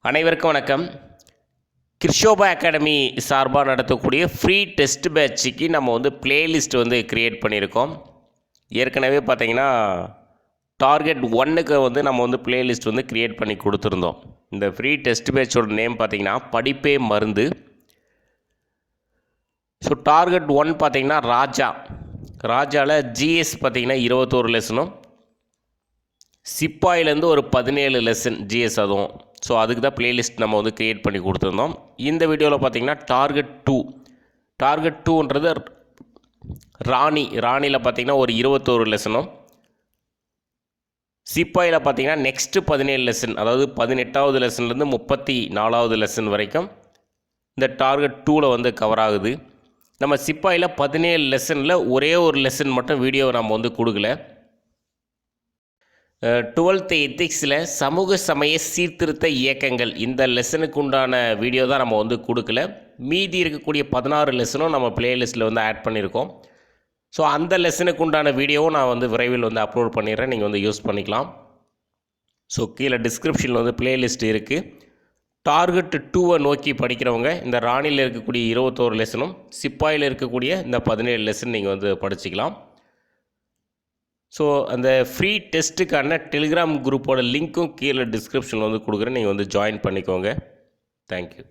அனைவருக்கும் வணக்கம். கிருஷோபா அகாடமி சார்பாக நடத்தக்கூடிய ஃப்ரீ டெஸ்ட் பேட்சுக்கு நம்ம பிளேலிஸ்ட் க்ரியேட் பண்ணியிருக்கோம். ஏற்கனவே பார்த்தீங்கன்னா டார்கெட் 1க்கு நம்ம பிளேலிஸ்ட் க்ரியேட் பண்ணி கொடுத்துருந்தோம். இந்த ஃப்ரீ டெஸ்ட் பேட்சோட நேம் பார்த்தீங்கன்னா படிப்பே மருந்து. ஸோ டார்கெட் 1 பார்த்தீங்கன்னா ராஜாவில் ஜிஎஸ் பார்த்தீங்கன்னா 21 லெசனும், சிப்பாயிலேருந்து ஒரு 17 லெசன் ஜிஎஸ் அதுவும். ஸோ அதுக்கு தான் பிளேலிஸ்ட் நம்ம க்ரியேட் பண்ணி கொடுத்துருந்தோம். இந்த வீடியோவில் பார்த்தீங்கன்னா டார்கெட் 2ன்றது ராணியில் பார்த்தீங்கன்னா ஒரு 21 லெசனும், சிப்பாயில் பார்த்தீங்கன்னா நெக்ஸ்ட்டு 17 லெசன், அதாவது 18வது லெசன்லேருந்து 34வது லெசன் வரைக்கும் இந்த டார்கெட் 2ல் கவர் ஆகுது. நம்ம சிப்பாயில் 17 லெசனில் ஒரே ஒரு லெசன் மட்டும் வீடியோ நம்ம கொடுக்கல. 12th எத்திக்ஸில் சமூக சமய சீர்திருத்த இயக்கங்கள் இந்த லெசனுக்கு உண்டான வீடியோ தான் நம்ம கொடுக்கல. மீதி இருக்கக்கூடிய 16 லெசனும் நம்ம பிளேலிஸ்ட்டில் ஆட் பண்ணியிருக்கோம். ஸோ அந்த லெசனுக்கு உண்டான வீடியோவும் நான் விரைவில் அப்லோட் பண்ணிடுறேன். நீங்கள் யூஸ் பண்ணிக்கலாம். ஸோ கீழே டிஸ்கிரிப்ஷனில் பிளேலிஸ்ட் இருக்குது. டார்கெட் 2வை நோக்கி படிக்கிறவங்க இந்த ராணியில் இருக்கக்கூடிய 21 லெசனும், சிப்பாயில் இருக்கக்கூடிய இந்த 17 லெசன் நீங்கள் படிச்சுக்கலாம். ஸோ அந்த ஃப்ரீ டெஸ்ட்டுக்கான டெலிகிராம் குரூப்போட லிங்க்கும் கீழே டிஸ்கிரிப்ஷனில் கொடுக்குறேன். நீங்கள் ஜாயின் பண்ணிக்கோங்க. தேங்க்யூ.